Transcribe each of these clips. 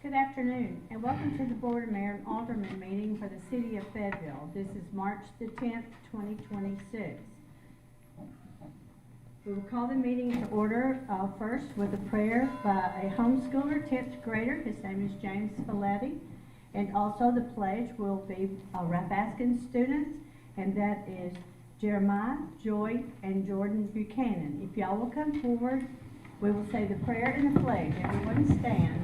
Good afternoon, and welcome to the Board of Mayor and Aldermen meeting for the City of Fayetteville. This is March the 10th, 2026. We will call the meeting to order first with a prayer by a homeschooler, 10th grader. His name is James Filletti. And also the pledge will be Rapaskin students, and that is Jeremiah, Joy, and Jordan Buchanan. If y'all will come forward, we will say the prayer and the pledge. Everyone stand.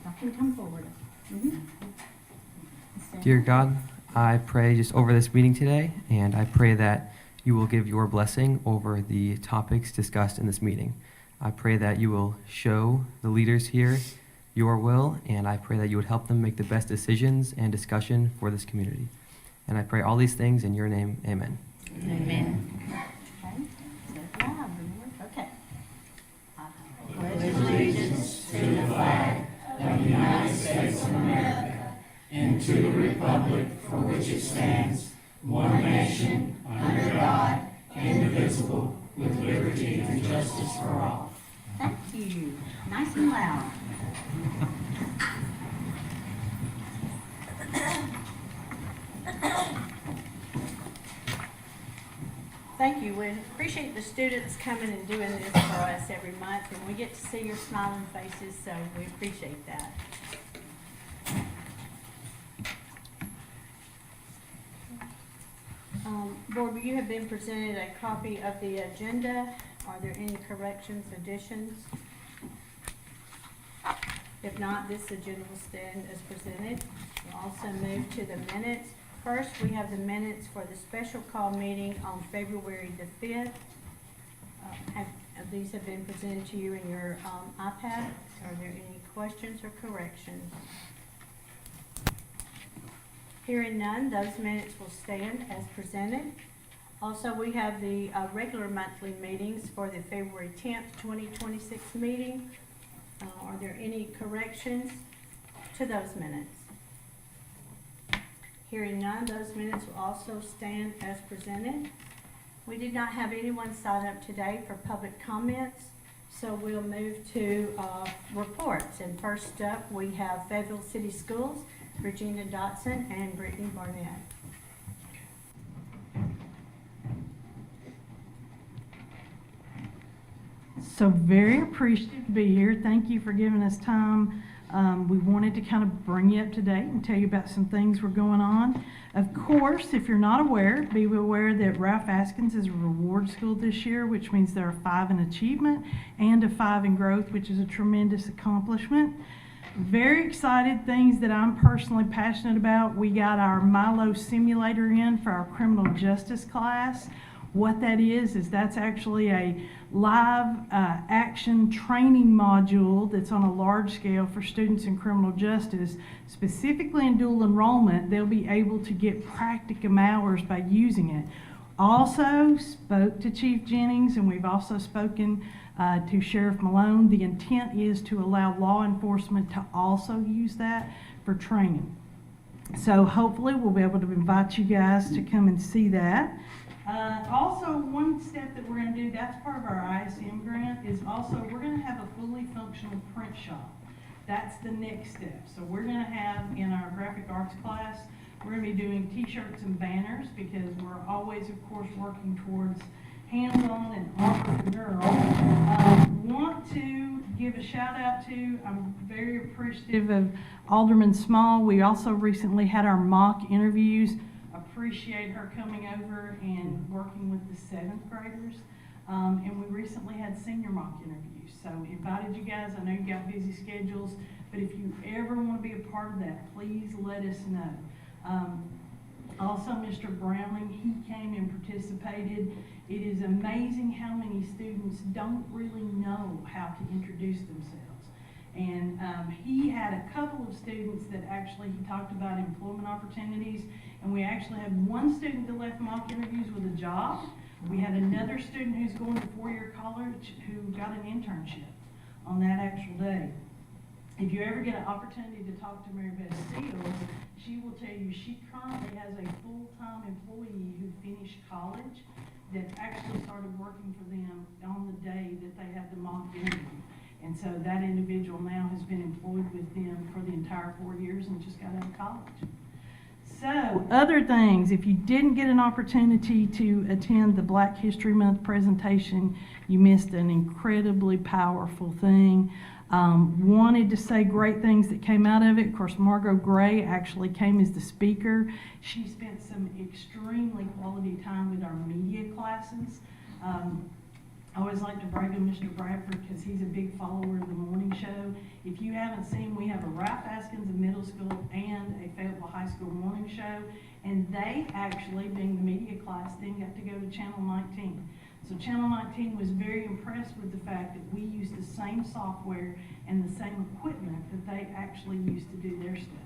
Y'all can come forward. Dear God, I pray just over this meeting today, and I pray that you will give your blessing over the topics discussed in this meeting. I pray that you will show the leaders here your will, and I pray that you would help them make the best decisions and discussion for this community. And I pray all these things in your name, amen. Amen. Okay. Pledge allegiance to the flag of the United States of America and to the republic for which it stands, one nation, under God, indivisible, with liberty and justice for all. Thank you. Nice and loud. Thank you. We appreciate the students coming and doing this for us every month, and we get to see your smiling faces, so we appreciate that. Board, you have been presented a copy of the agenda. Are there any corrections, additions? If not, this agenda will stand as presented. We'll also move to the minutes. First, we have the minutes for the special call meeting on February the 5th. These have been presented to you in your iPad. Are there any questions or corrections? Hearing none, those minutes will stand as presented. Also, we have the regular monthly meetings for the February 10th, 2026 meeting. Are there any corrections to those minutes? Hearing none, those minutes will also stand as presented. We did not have anyone sign up today for public comments, so we'll move to reports. And first up, we have Fayetteville City Schools, Regina Dotson and Brittany Barnett. So very appreciative to be here. Thank you for giving us time. We wanted to kind of bring you up to date and tell you about some things we're going on. Of course, if you're not aware, be aware that Ralph Askins is a reward school this year, which means there are 5 in achievement and a 5 in growth, which is a tremendous accomplishment. Very excited things that I'm personally passionate about. We got our Milo simulator in for our criminal justice class. What that is that's actually a live action training module that's on a large scale for students in criminal justice. Specifically in dual enrollment, they'll be able to get practicum hours by using it. Also spoke to Chief Jennings, and we've also spoken to Sheriff Malone. The intent is to allow law enforcement to also use that for training. So hopefully we'll be able to invite you guys to come and see that. Also, one step that we're going to do, that's part of our ISM grant, is also we're going to have a fully functional print shop. That's the next step. So we're going to have in our graphic arts class, we're going to be doing t-shirts and banners, because we're always, of course, working towards hands-on and entrepreneurial. Want to give a shout out to, I'm very appreciative of Alderman Small. We also recently had our mock interviews. Appreciate her coming over and working with the 7th graders. And we recently had senior mock interviews. So invited you guys. I know you got busy schedules, but if you ever want to be a part of that, please let us know. Also, Mr. Brownling, he came and participated. It is amazing how many students don't really know how to introduce themselves. And he had a couple of students that actually, he talked about employment opportunities, and we actually had one student that left mock interviews with a job. We had another student who's going to 4-year college who got an internship on that actual day. if you ever get an opportunity to talk to Mary Beth Steele, she will tell you she currently has a full-time employee who finished college that actually started working for them on the day that they had the mock interview. And so that individual now has been employed with them for the entire 4 years and just got out of college. So, other things, if you didn't get an opportunity to attend the Black History Month presentation, you missed an incredibly powerful thing. Wanted to say great things that came out of it. Of course, Margot Gray actually came as the speaker. She spent some extremely quality time with our media classes. I always like to brag on Mr. Bradford because he's a big follower of the morning show. If you haven't seen, we have a Ralph Askins Middle School and a Fayetteville High School morning show, and they actually, being the media class, then got to go to Channel 19. So Channel 19 was very impressed with the fact that we use the same software and the same equipment that they actually use to do their stuff.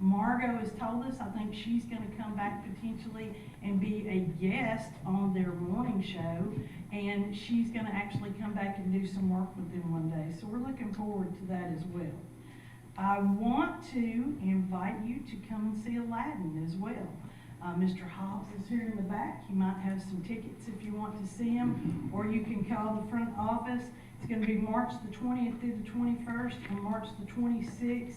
Margot has told us, I think she's going to come back potentially and be a guest on their morning show, and she's going to actually come back and do some work with them one day. So we're looking forward to that as well. I want to invite you to come and see Aladdin as well. Mr. Hobbs is here in the back. You might have some tickets if you want to see him, or you can call the front office. It's going to be March the 20th through the 21st and March the 26th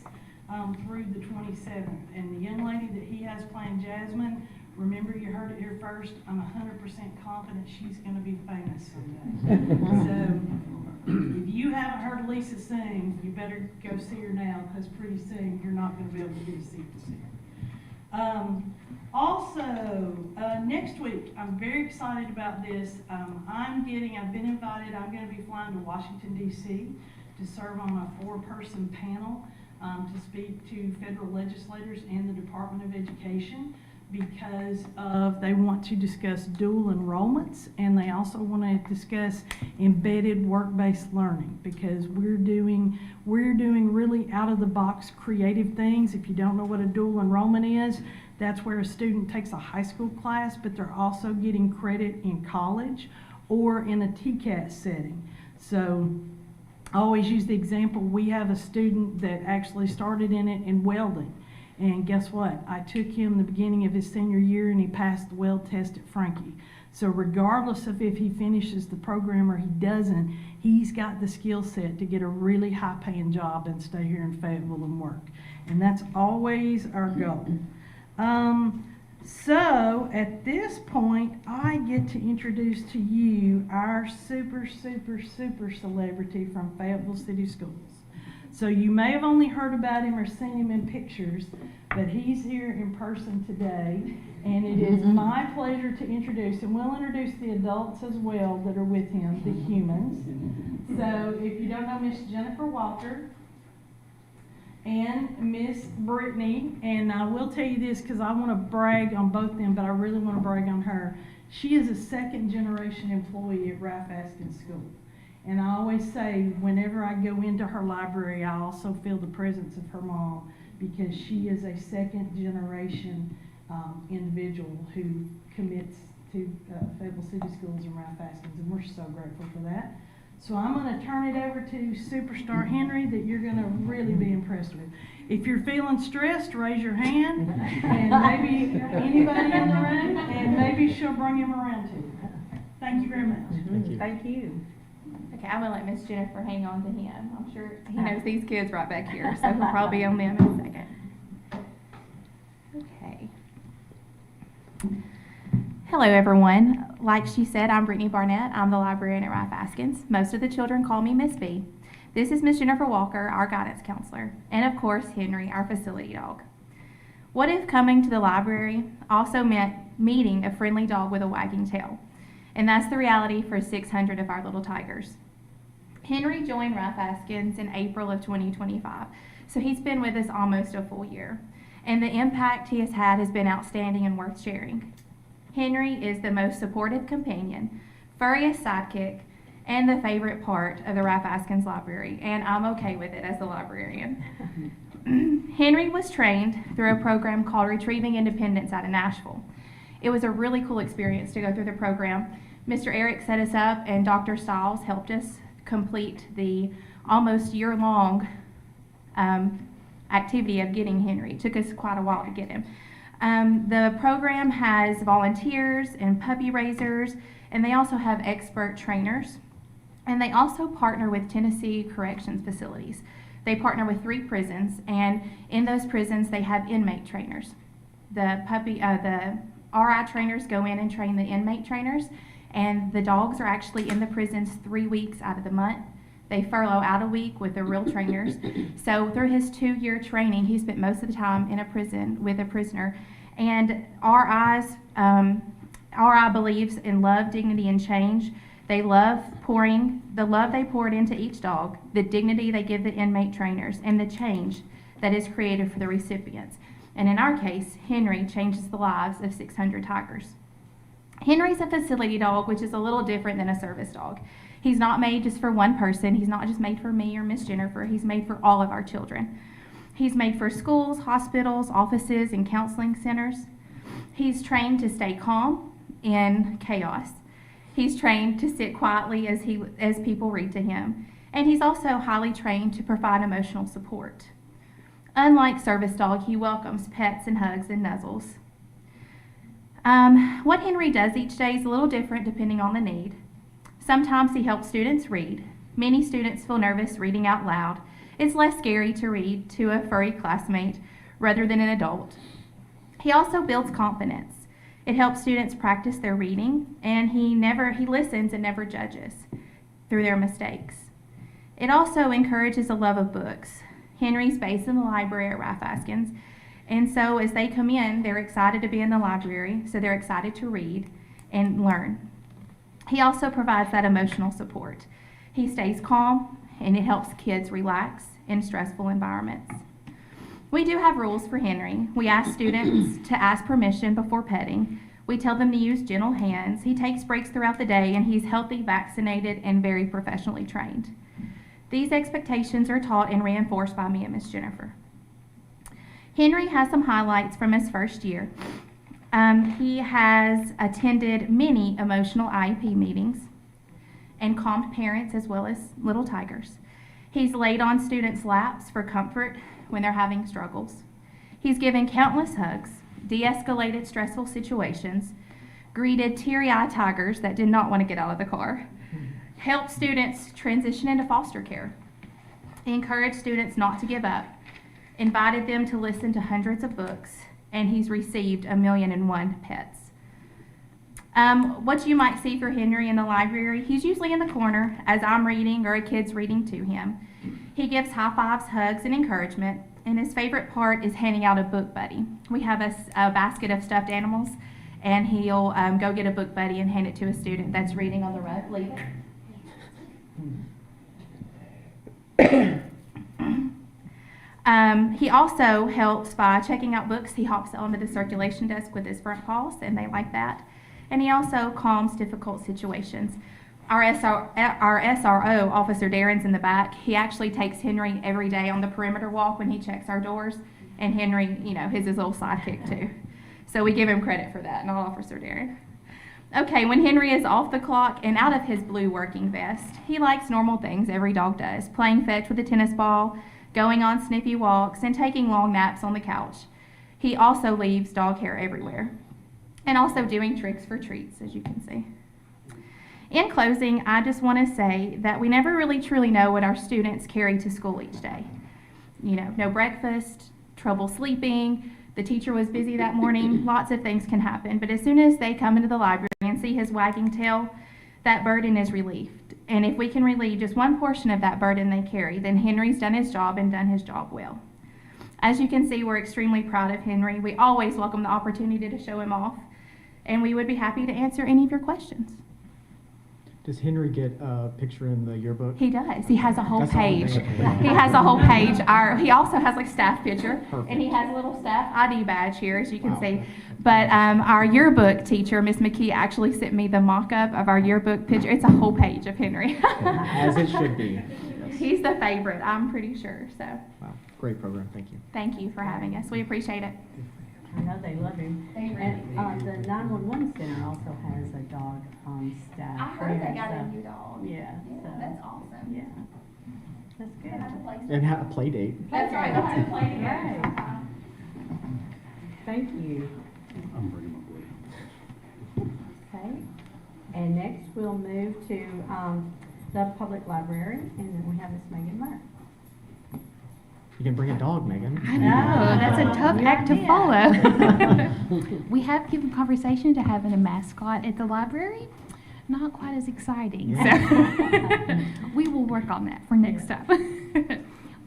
through the 27th. And the young lady that he has playing Jasmine, remember you heard it here first, I'm 100% confident she's going to be famous someday. So if you haven't heard Lisa sing, you better go see her now, because pretty soon you're not going to be able to get a seat to see her. Also, next week, I'm very excited about this. I've been invited, I'm going to be flying to Washington, D.C. to serve on a 4-person panel to speak to federal legislators and the Department of Education, because they want to discuss dual enrollments, and they also want to discuss embedded work-based learning, because we're doing really out-of-the-box creative things. If you don't know what a dual enrollment is, that's where a student takes a high school class, but they're also getting credit in college or in a TCAT setting. So I always use the example, we have a student that actually started in it in welding. And guess what? I took him the beginning of his senior year and he passed the weld test at Frankie. So regardless of if he finishes the program or he doesn't, he's got the skill set to get a really high paying job and stay here in Fayetteville and work. And that's always our goal. So at this point, I get to introduce to you our super celebrity from Fayetteville City Schools. So you may have only heard about him or seen him in pictures, but he's here in person today, and it is my pleasure to introduce, and we'll introduce the adults as well that are with him, the humans. So if you don't know Miss Jennifer Walker and Miss Brittany, and I will tell you this because I want to brag on both of them, but I really want to brag on her. She is a second-generation employee at Ralph Askins School. And I always say, whenever I go into her library, I also feel the presence of her mom, because she is a second-generation individual who commits to Fayetteville City Schools and Ralph Askins, and we're so grateful for that. So I'm going to turn it over to Superstar Henry that you're going to really be impressed with. If you're feeling stressed, raise your hand, and maybe anybody in the room, and maybe she'll bring him around to you. Thank you very much. Thank you. Thank you. Okay, I'm gonna let Miss Jennifer hang on to him. I'm sure he knows these kids right back here, so he'll probably be on them in a second. Okay. Hello, everyone. Like she said, I'm Brittany Barnett. I'm the librarian at Ralph Askins. Most of the children call me Miss B. This is Miss Jennifer Walker, our guidance counselor, and of course, Henry, our facility dog. What if coming to the library also meant meeting a friendly dog with a wagging tail? And that's the reality for 600 of our little tigers. Henry joined Ralph Askins in April of 2025, so he's been with us almost a full year. And the impact he has been outstanding and worth sharing. Henry is the most supportive companion, furriest sidekick, and the favorite part of the Ralph Askins Library, and I'm okay with it as the librarian. Henry was trained through a program called Retrieving Independence out of Nashville. It was a really cool experience to go through the program. Mr. Eric set us up, and Dr. Stiles helped us complete the almost year-long activity of getting Henry. It took us quite a while to get him. The program has volunteers and puppy raisers, and they also have expert trainers. And they also partner with Tennessee Corrections Facilities. They partner with 3 prisons, and in those prisons they have inmate trainers. The RI trainers go in and train the inmate trainers, and the dogs are actually in the prisons 3 weeks out of the month. They furlough out a week with the real trainers. So through his 2-year training, he spent most of the time in a prison with a prisoner. And RI believes in love, dignity, and change. They love the love they poured into each dog, the dignity they give the inmate trainers, and the change that is created for the recipients. And in our case, Henry changes the lives of 600 tigers. Henry's a facility dog, which is a little different than a service dog. He's not made just for one person. He's not just made for me or Miss Jennifer. He's made for all of our children. He's made for schools, hospitals, offices, and counseling centers. He's trained to stay calm in chaos. He's trained to sit quietly as people read to him. And he's also highly trained to provide emotional support. Unlike service dog, he welcomes pets and hugs and nuzzles. What Henry does each day is a little different depending on the need. Sometimes he helps students read. Many students feel nervous reading out loud. It's less scary to read to a furry classmate rather than an adult. He also builds confidence. It helps students practice their reading, and he listens and never judges through their mistakes. It also encourages a love of books. Henry's based in the library at Rafaskins, and so as they come in, they're excited to be in the library, so they're excited to read and learn. He also provides that emotional support. He stays calm, and it helps kids relax in stressful environments. We do have rules for Henry. We ask students to ask permission before petting. We tell them to use gentle hands. He takes breaks throughout the day, and he's healthy, vaccinated, and very professionally trained. These expectations are taught and reinforced by me and Miss Jennifer. Henry has some highlights from his first year. He has attended many emotional IEP meetings and calmed parents as well as little tigers. He's laid on students' laps for comfort when they're having struggles. He's given countless hugs, de-escalated stressful situations, greeted teary-eyed tigers that did not want to get out of the car, helped students transition into foster care, encouraged students not to give up, invited them to listen to hundreds of books, and he's received 1,000,001 pets. What you might see for Henry in the library, he's usually in the corner as I'm reading or a kid's reading to him. He gives high fives, hugs, and encouragement, and his favorite part is handing out a book buddy. We have a basket of stuffed animals, and he'll go get a book buddy and hand it to a student that's reading on the road. Leave it. He also helps by checking out books. He hops onto the circulation desk with his front paws, and they like that. And he also calms difficult situations. Our SRO, Officer Darren's in the back. He actually takes Henry every day on the perimeter walk when he checks our doors, and Henry, is his little sidekick too. So we give him credit for that, not Officer Darren. Okay, when Henry is off the clock and out of his blue working vest, he likes normal things every dog does, playing fetch with a tennis ball, going on sniffy walks, and taking long naps on the couch. He also leaves dog hair everywhere, and also doing tricks for treats, as you can see. In closing, I just want to say that we never really truly know what our students carry to school each day. No breakfast, trouble sleeping, the teacher was busy that morning, lots of things can happen. But as soon as they come into the library and see his wagging tail, that burden is relieved. And if we can relieve just one portion of that burden they carry, then Henry's done his job and done his job well. As you can see, we're extremely proud of Henry. We always welcome the opportunity to show him off, and we would be happy to answer any of your questions. Does Henry get a picture in the yearbook? He does. He has a whole That's the whole page. thing. He has a whole page. He also has like staff picture, Perfect. and he has a little staff ID badge here, as you can Wow. see. But our yearbook teacher, Miss McKee, actually sent me the mock-up of our yearbook picture. It's a whole page of Henry. As it should be. Yes. He's the favorite, I'm pretty sure. So Wow, great program, thank you. thank you for having us. We appreciate it. I know they love him. They really And the 911 center also has a dog on staff. there, so- new dog. Yeah, so, awesome. yeah. That's good. And have a play date. That's right, we'll have to play together. Right. Thank you. I'm bringing my boy. Okay. And next, we'll move to the public library, and then we have Miss Megan Meyer. You can bring a dog, Megan. I know, that's a tough Yeah, act to yeah. follow. We have given conversation to having a mascot at the library. Not quite as exciting, so we will work on that for next time.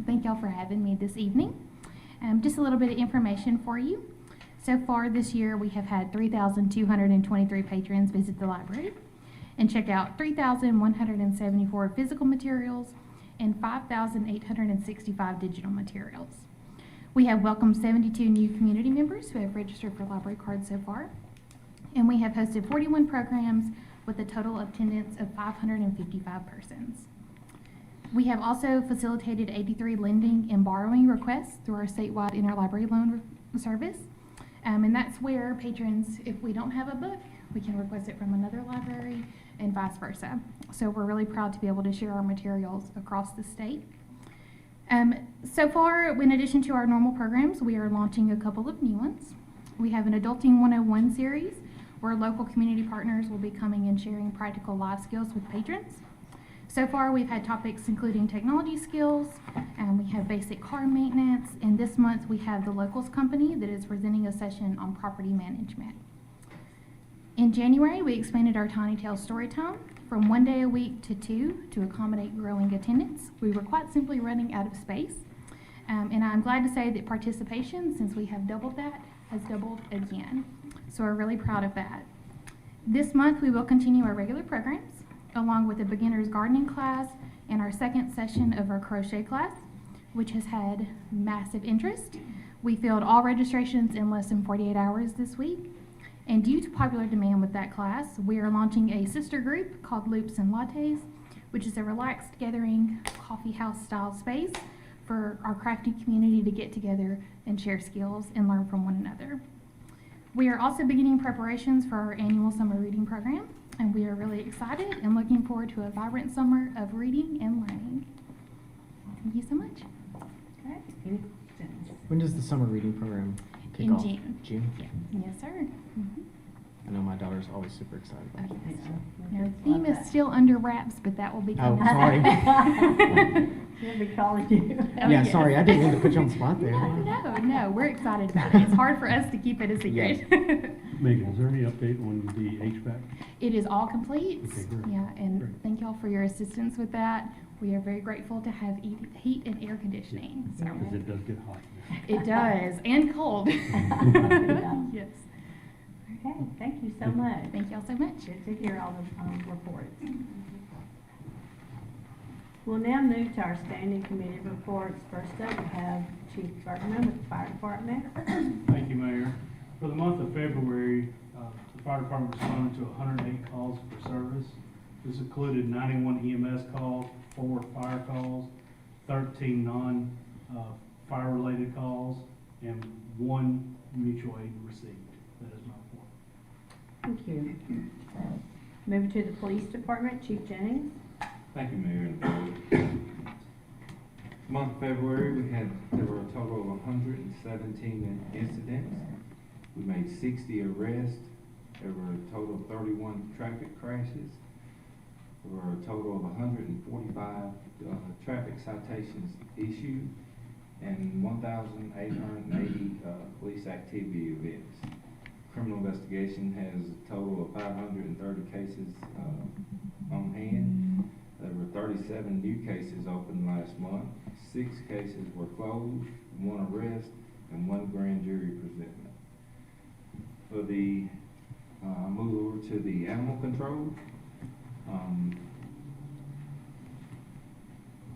Thank y'all for having me this evening. Just a little bit of information for you. So far this year, we have had 3,223 patrons visit the library and check out 3,174 physical materials and 5,865 digital materials. We have welcomed 72 new community members who have registered for library cards so far. And we have hosted 41 programs with a total attendance of 555 persons. We have also facilitated 83 lending and borrowing requests through our statewide interlibrary loan service. And that's where patrons, if we don't have a book, we can request it from another library and vice versa. So we're really proud to be able to share our materials across the state. So far, in addition to our normal programs, we are launching a couple of new ones. We have an Adulting 101 series where local community partners will be coming and sharing practical life skills with patrons. So far, we've had topics including technology skills, and we have basic car maintenance, and this month we have the Locals Company that is presenting a session on property management. In January, we expanded our Tiny Tales story time from 1 day a week to 2 to accommodate growing attendance. We were quite simply running out of space, and I'm glad to say that participation, since we have doubled that, has doubled again. So we're really proud of that. This month, we will continue our regular programs, along with a beginner's gardening class and our second session of our crochet class, which has had massive interest. We filled all registrations in less than 48 hours this week. And due to popular demand with that class, we are launching a sister group called Loops and Lattes, which is a relaxed gathering coffee house style space for our crafting community to get together and share skills and learn from one another. We are also beginning preparations for our annual summer reading program, and we are really excited and looking forward to a vibrant summer of reading and learning. Thank you so much. Okay. Any questions? When does the summer reading program kick In off? June. June? Yes, sir. I know my daughter's always super excited about it. Yeah. Our Love theme that. is still under wraps, but that will be Oh, coming. sorry. She'll be calling you. Oh, Yeah, yes. sorry, I didn't mean to put you on the spot there. No, we're excited about it. It's hard for us to keep it a secret. Megan, is there any update on the HVAC? It is all complete. Okay, great. Yeah, and Great. thank y'all for your assistance with that. We are very grateful to have heat and air conditioning. So Because it does get hot. it does, and cold. Yeah. Yes. Okay, thank you so much. Thank y'all so much. Good to hear all the reports. We'll now move to our standing committee reports. First up, we have Chief Bergman with the Fire Department. Thank you, Mayor. For the month of February, the fire department responded to 108 calls for service. This included 91 EMS calls, 4 fire calls, 13 non-fire-related calls, and 1 mutual aid received. That is my report. Thank you. Moving to the Police Department, Chief Jennings. Thank you, Mayor and Board. Month of February, there were a total of 117 incidents. We made 60 arrests. There were a total of 31 traffic crashes. There were a total of 145 traffic citations issued and 1,880 police activity events. Criminal investigation has a total of 530 cases on hand. There were 37 new cases opened last month. 6 cases were closed, 1 arrest, and 1 grand jury presentment. For the, I'll move over to the animal control.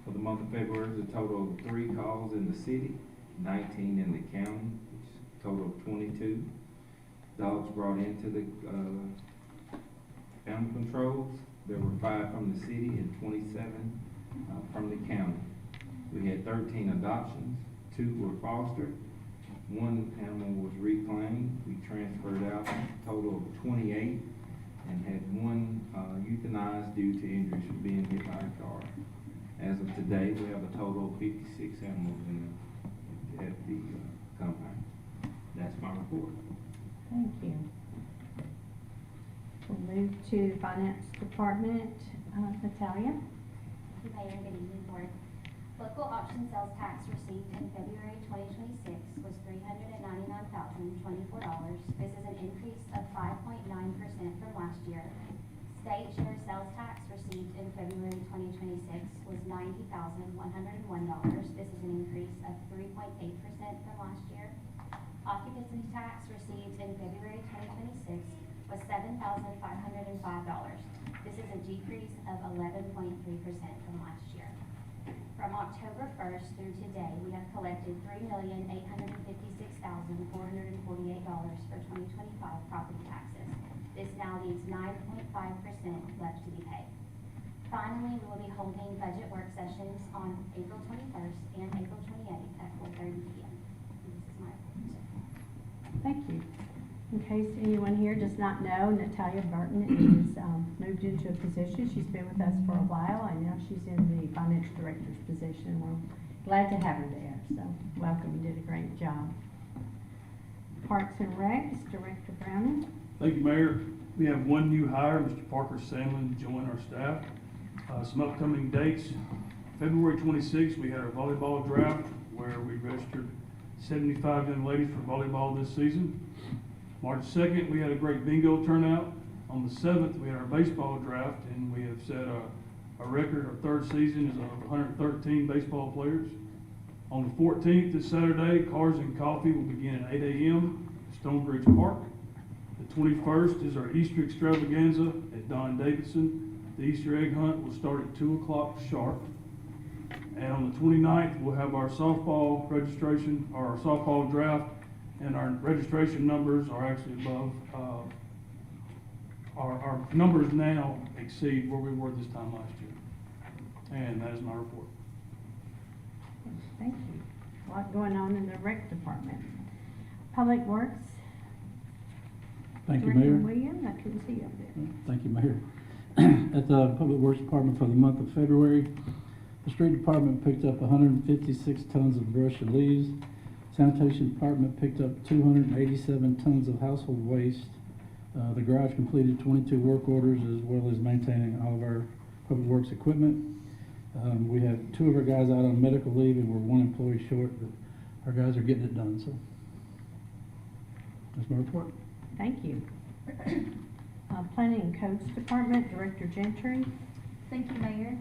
For the month of February, there's a total of 3 calls in the city, 19 in the county, which is a total of 22. Dogs brought into the animal controls. There were 5 from the city and 27 from the county. We had 13 adoptions, 2 were fostered, 1 animal was reclaimed. We transferred out a total of 28 and had 1 euthanized due to injuries from being hit by a car. As of today, we have a total of 56 animals at the compound. That's my report. Thank you. We'll move to Finance Department. Natalia? Mayor, good evening, Board. Local option sales tax received in February 2026 was $399,024. This is an increase of 5.9% from last year. State share sales tax received in February 2026 was $90,101. This is an increase of 3.8% from last year. Occupancy tax received in February 2026 was $7,505. This is a decrease of 11.3% from last year. From October 1st through today, we have collected $3,856,448 for 2025 property taxes. This now leaves 9.5% left to be paid. Finally, we will be holding budget work sessions on April 21st and April 28th at 4:30 p.m. This is my report. Thank you. In case anyone here does not know, Natalia Burton is moved into a position. She's been with us for a while, and now she's in the finance director's position. We're glad to have her there, so welcome. You did a great job. Parks and Recs, Director Browning. Thank you, Mayor. We have one new hire, Mr. Parker Sandlin, join our staff. Some upcoming dates. February 26th, we had our volleyball draft where we registered 75 young ladies for volleyball this season. March 2nd, we had a great bingo turnout. On the 7th, we had our baseball draft, and we have set a record. Our third season is of 113 baseball players. On the 14th, this Saturday, Cars and Coffee will begin at 8 a.m. at Stonebridge Park. The 21st is our Easter extravaganza at Don Davidson. The Easter egg hunt will start at 2 o'clock sharp. And on the 29th, we'll have our softball registration, or our softball draft, and our registration numbers are actually above, our numbers now exceed where we were this time last year. And that is my report. Thank you. A lot going on in the rec department. Public Works. Thank you, Director Mayor. William, I couldn't see you up there. Thank you, Mayor. At the Public Works Department for the month of February, the Street Department picked up 156 tons of brush and leaves. Sanitation Department picked up 287 tons of household waste. The garage completed 22 work orders as well as maintaining all of our Public Works equipment. We have 2 of our guys out on medical leave and we're 1 employee short, but our guys are getting it done, so that's my report. Thank you. Planning and Codes Department, Director Gentry. Thank you, Mayor.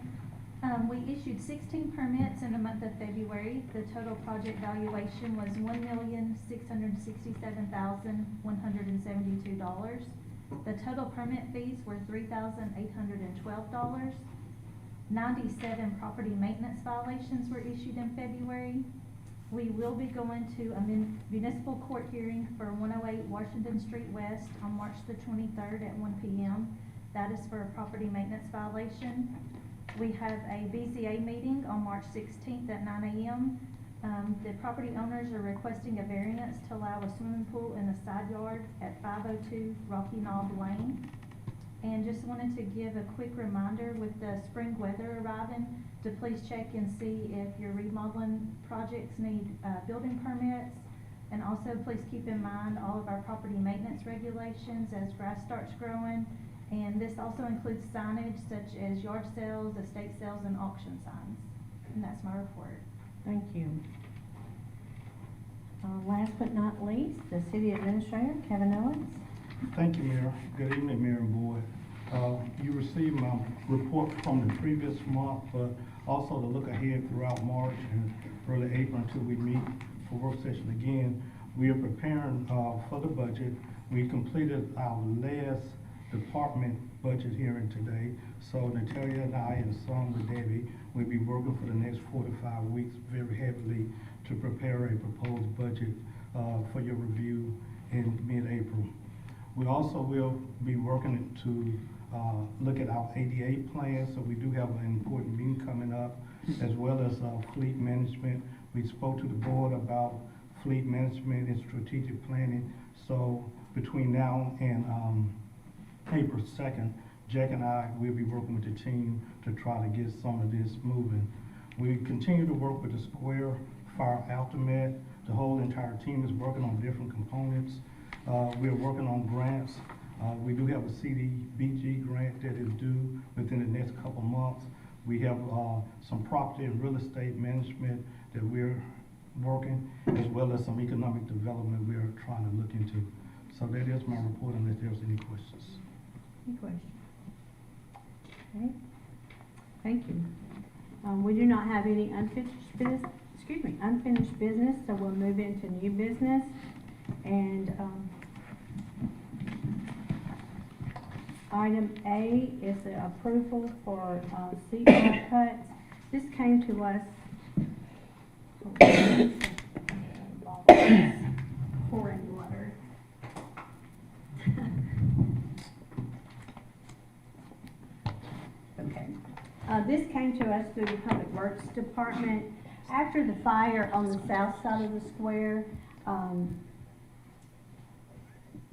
We issued 16 permits in the month of February. The total project valuation was $1,667,172. The total permit fees were $3,812. 97 property maintenance violations were issued in February. We will be going to a municipal court hearing for 108 Washington Street West on March the 23rd at 1 p.m. That is for a property maintenance violation. We have a BZA meeting on March 16th at 9 a.m. The property owners are requesting a variance to allow a swimming pool in the side yard at 502 Rocky Knob Lane. And just wanted to give a quick reminder with the spring weather arriving to please check and see if your remodeling projects need building permits. And also please keep in mind all of our property maintenance regulations as grass starts growing. And this also includes signage such as yard sales, estate sales, and auction signs. And that's my report. Thank you. Last but not least, the City Administrator, Kevin Owens. Thank you, Mayor. Good evening, Mayor and Board. You received my report from the previous month, but also to look ahead throughout March and early April until we meet for work session again. We are preparing for the budget. We completed our last department budget hearing today. So Natalia and I and some with Debbie will be working for the next 4 to 5 weeks very heavily to prepare a proposed budget for your review in mid-April. We also will be working to look at our ADA plan, so we do have an important meeting coming up, as well as fleet management. We spoke to the board about fleet management and strategic planning. So between now and April 2nd, Jack and I will be working with the team to try to get some of this moving. We continue to work with the Square Fire Aldermen. The whole entire team is working on different components. We're working on grants. We do have a CDBG grant that is due within the next couple months. We have some property and real estate management that we're working, as well as some economic development we're trying to look into. So that is my report unless there's any questions. Any questions? Okay, thank you. We do not have any unfinished business, so we'll move into new business. And item A is the approval for CR cuts. This came to us. Pouring water. Okay. This came to us through the Public Works Department. After the fire on the south side of the square,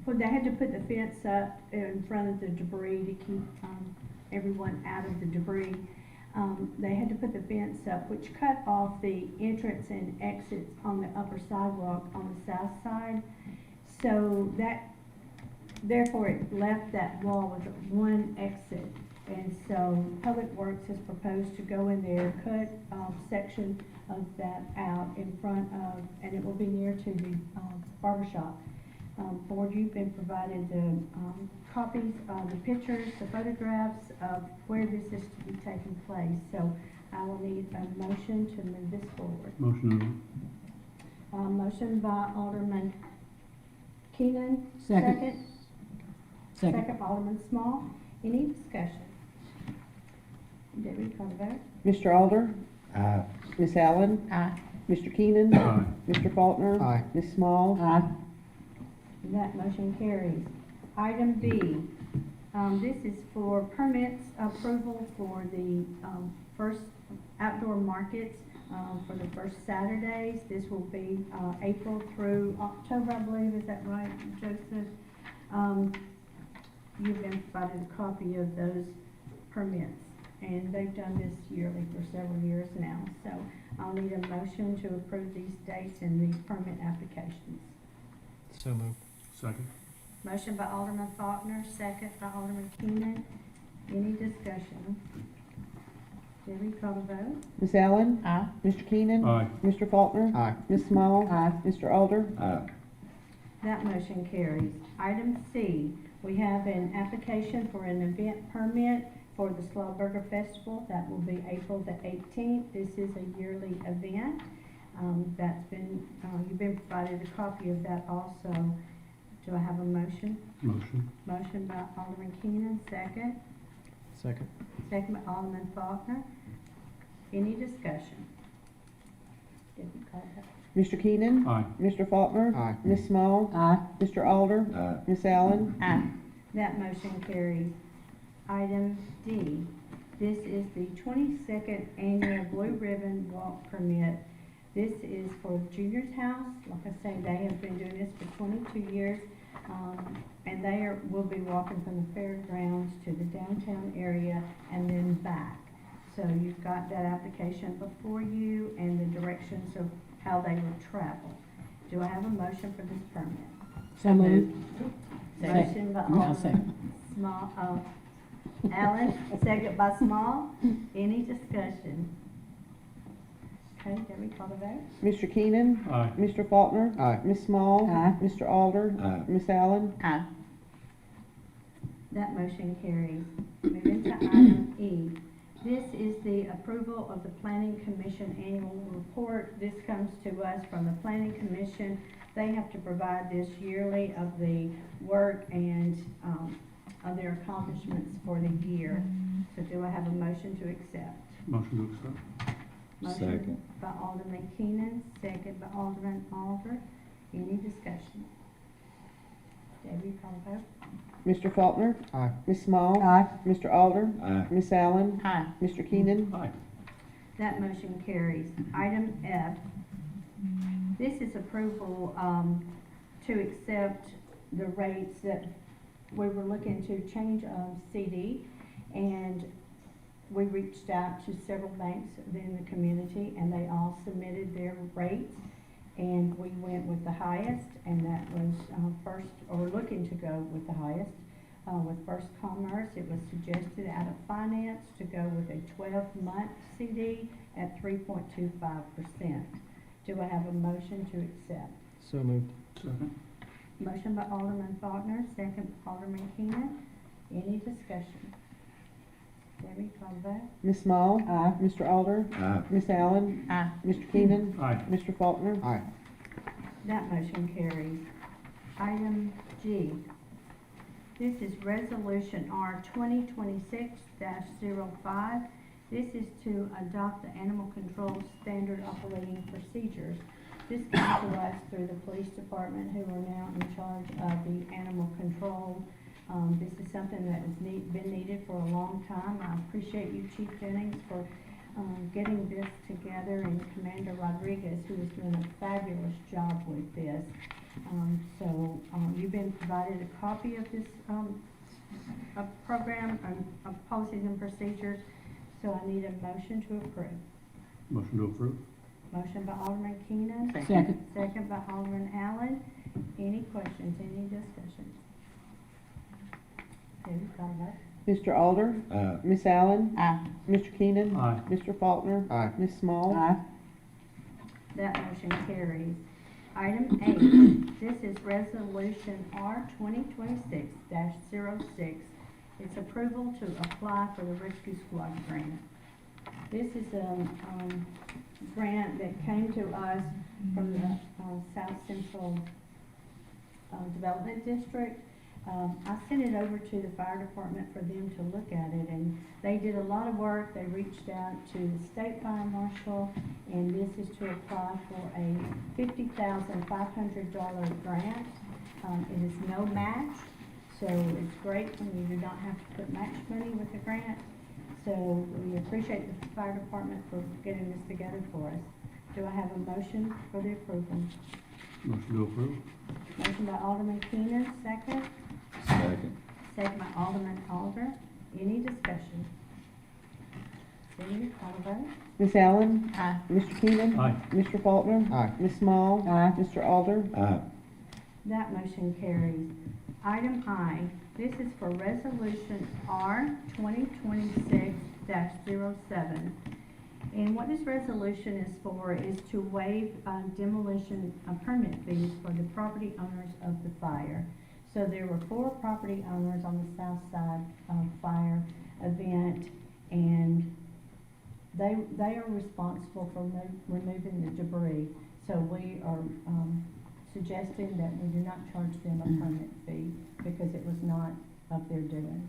they had to put the fence up in front of the debris to keep everyone out of the debris. They had to put the fence up, which cut off the entrance and exits on the upper sidewalk on the south side. So therefore it left that wall with one exit. And so Public Works has proposed to go in there, cut a section of that out in front of, and it will be near to the barber shop. Board, you've been provided the copies of the pictures, the photographs of where this is to be taking place. So I will need a motion to move this forward. Motion. Motion by Alderman Keenan. Second. Second by Alderman Small. Any discussion? Debbie, call the vote. Mr. Alder? Aye. Miss Allen? Aye. Mr. Keenan? Aye. Mr. Faulkner? Aye. Ms. Small? Aye. That motion carries. Item B, this is for permits approval for the first outdoor markets for the first Saturdays. This will be April through October, I believe. Is that right, Joseph? You've been provided a copy of those permits, and they've done this yearly for several years now. So I'll need a motion to approve these dates and these permit applications. So moved. Second. Motion by Alderman Faulkner, second by Alderman Keenan. Any discussion? Debbie, call the vote. Miss Allen? Aye. Mr. Keenan? Aye. Mr. Faulkner? Aye. Ms. Small? Aye. Mr. Alder? Aye. That motion carries. Item C, we have an application for an event permit for the Slaughburger Festival. That will be April the 18th. This is a yearly event. You've been provided a copy of that also. Do I have a motion? Motion. Motion by Alderman Keenan, second. Second. Second by Alderman Faulkner. Any discussion? Debbie, call that. Mr. Keenan? Aye. Mr. Faulkner? Aye. Ms. Small? Aye. Mr. Alder? Aye. Miss Allen? Aye. That motion carries. Item D, this is the 22nd Annual Blue Ribbon Walk Permit. This is for Junior's House. Like I say, they have been doing this for 22 years. And they will be walking from the fairgrounds to the downtown area and then back. So you've got that application before you and the directions of how they will travel. Do I have a motion for this permit? So moved. Motion by Alderman Small, Allen, second by Small. Any discussion? Okay, Debbie, call the vote. Mr. Keenan? Aye. Mr. Faulkner? Aye. Ms. Small? Aye. Mr. Alder? Aye. Miss Allen? Aye. That motion carries. Moving to item E. This is the approval of the Planning Commission annual report. This comes to us from the Planning Commission. They have to provide this yearly of the work and of their accomplishments for the year. So do I have a motion to accept? Motion to accept. Motion Second. by Alderman Keenan, second by Alderman Alder. Any discussion? Debbie, call the vote. Mr. Faulkner? Aye. Ms. Small? Aye. Mr. Alder? Aye. Miss Allen? Aye. Mr. Keenan? Aye. That motion carries. Item F. This is approval to accept the rates that we were looking to change CD, and we reached out to several banks in the community, and they all submitted their rates, and we went with the highest, and that was First, or looking to go with the highest. With First Commerce, it was suggested out of finance to go with a 12-month CD at 3.25%. Do I have a motion to accept? So moved. Second. Motion by Alderman Faulkner, second by Alderman Keenan. Any discussion? Debbie, call the vote. Ms. Small? Aye. Mr. Alder? Aye. Miss Allen? Aye. Mr. Keenan? Aye. Mr. Faulkner? Aye. That motion carries. Item G. This is Resolution R 2026-05. This is to adopt the Animal Control Standard Operating Procedures. This came to us through the police department, who are now in charge of the animal control. This is something that has been needed for a long time. I appreciate you, Chief Jennings, for getting this together, and Commander Rodriguez, who is doing a fabulous job with this. You've been provided a copy of this program, of policies and procedures, so I need a motion to approve. Motion to approve. Motion by Alderman Keenan. Second. Second by Alderman Allen. Any questions, any discussion? Debbie, call the vote. Mr. Alder? Aye. Miss Allen? Aye. Mr. Keenan? Aye. Mr. Faulkner? Aye. Miss Small? Aye. That motion carries. Item H, this is Resolution R 2026-06. It's approval to apply for the Rescue Squad grant. This is a grant that came to us from the South Central Development District. I sent it over to the fire department for them to look at it, and they did a lot of work. They reached out to the state fire marshal, and this is to apply for a $50,500 grant. It is no match, so it's great when you do not have to put match money with the grant. So we appreciate the fire department for getting this together for us. Do I have a motion for the approval? Motion to approve. Motion by Alderman Keenan, second. Second. Second by Alderman Alder. Any discussion? Debbie, call the vote. Miss Allen? Aye. Mr. Keenan? Aye. Mr. Faulkner? Aye. Miss Small? Aye. Mr. Alder? Aye. That motion carries. Item I, this is for Resolution R 2026-07. And what this resolution is for is to waive demolition permit fees for the property owners of the fire. So there were 4 property owners on the south side fire event, and they are responsible for removing the debris. So we are suggesting that we do not charge them a permit fee because it was not of their doing.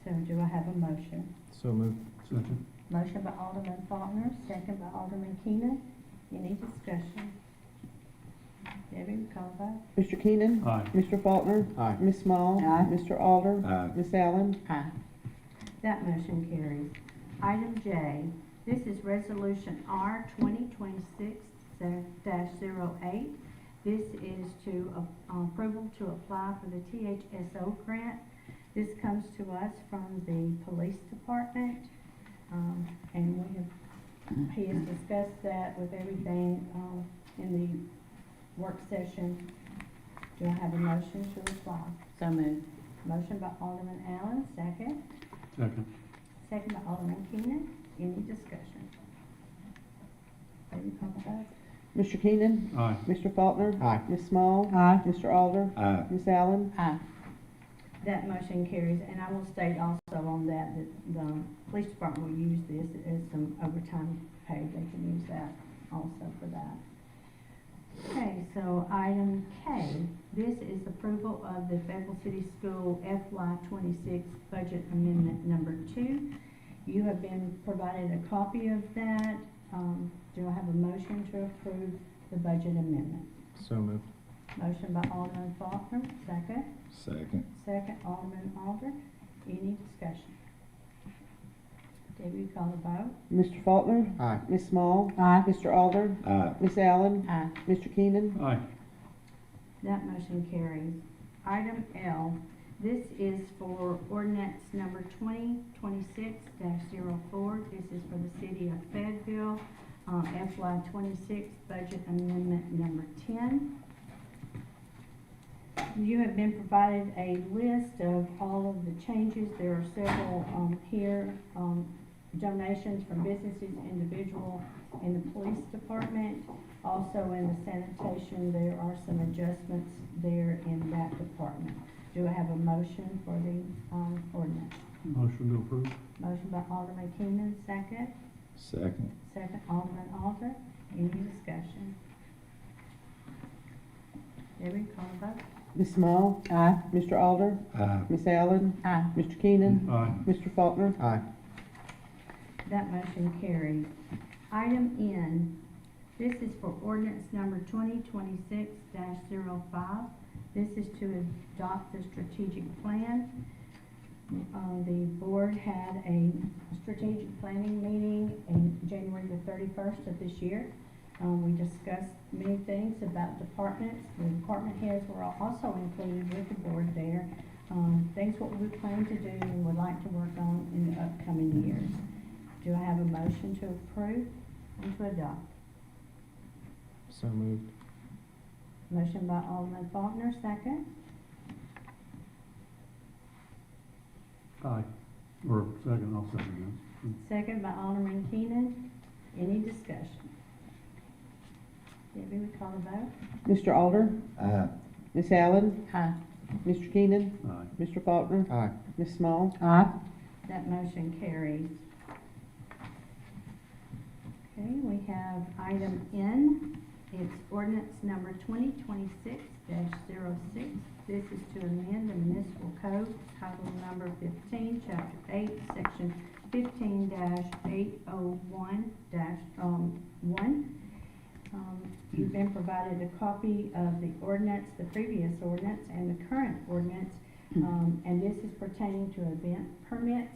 So do I have a motion? So moved. Second. Motion by Alderman Faulkner, second by Alderman Keenan. Any discussion? Debbie, call the vote. Mr. Keenan? Aye. Mr. Faulkner? Aye. Miss Small? Aye. Mr. Alder? Aye. Miss Allen? Aye. That motion carries. Item J, this is Resolution R 2026-08. This is to approval to apply for the THSO grant. This comes to us from the police department, and he has discussed that with everything in the work session. Do I have a motion to apply? So moved. Motion by Alderman Allen, second. Second. Second by Alderman Keenan. Any discussion? Debbie, call the vote. Mr. Keenan? Aye. Mr. Faulkner? Aye. Miss Small? Aye. Mr. Alder? Aye. Miss Allen? Aye. That motion carries, and I will state also on that the police department will use this as some overtime pay. They can use that also for that. Okay, so item K, this is approval of the Fayetteville City School FY26 budget amendment number 2. You have been provided a copy of that. Do I have a motion to approve the budget amendment? So moved. Motion by Alderman Faulkner, second. Second. Second, Alderman Alder. Any discussion? Debbie, call the vote. Mr. Faulkner? Aye. Miss Small? Aye. Mr. Alder? Aye. Miss Allen? Aye. Mr. Keenan? Aye. That motion carries. Item L, This is for ordinance number 2026-04. This is for the City of Fayetteville, FY 26 budget amendment number 10. You have been provided a list of all of the changes. There are several here, donations from businesses, individual, in the police department. Also in the sanitation, there are some adjustments there in that department. Do I have a motion for the ordinance? Motion to approve. Motion by Alderman Keenan, second. Second. Second, Alderman Alder. Any discussion? Debbie, call the vote. Ms. Small? Aye. Mr. Alder? Aye. Ms. Allen? Aye. Mr. Keenan? Aye. Mr. Faulkner? Aye. That motion carries. Item N, this is for ordinance number 2026-05. This is to adopt the strategic plan. The board had a strategic planning meeting in January the 31st of this year. We discussed many things about departments. The department heads were also included with the board there. Things what we plan to do and would like to work on in the upcoming years. Do I have a motion to approve and to adopt? So moved. Motion by Alderman Faulkner, second. Aye. Or second, I'll second Second by Alderman Keenan. Any discussion? Debbie, we call the vote? Mr. Alder? Aye. Ms. Allen? Aye. Mr. Keenan? that. Aye. Mr. Faulkner? Aye. Ms. Small? Aye. That motion carries. Okay, we have item N. It's ordinance number 2026-06. This is to amend the municipal code, title number 15, chapter 8, section 15-801-1. You've been provided a copy of the ordinance, the previous ordinance, and the current ordinance, and this is pertaining to event permits.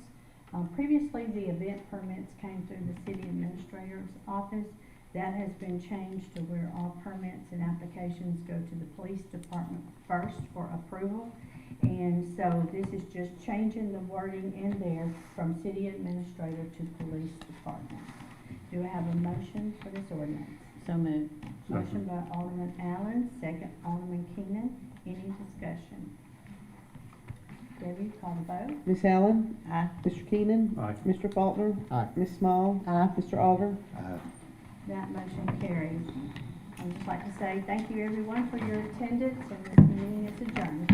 Previously, the event permits came through the city administrator's office. That has been changed to where all permits and applications go to the police department first for approval. And so this is just changing the wording in there from city administrator to police department. Do I have a motion for this ordinance? So moved. Motion by Alderman Allen, second Alderman Keenan. Any discussion? Debbie, call the vote. Ms. Allen? Aye. Mr. Keenan? Aye. Mr. Faulkner? Aye. Ms. Small? Mr. Alder? Aye. That motion carries. I'd just like to say thank you everyone for your attendance, and this meeting is adjourned.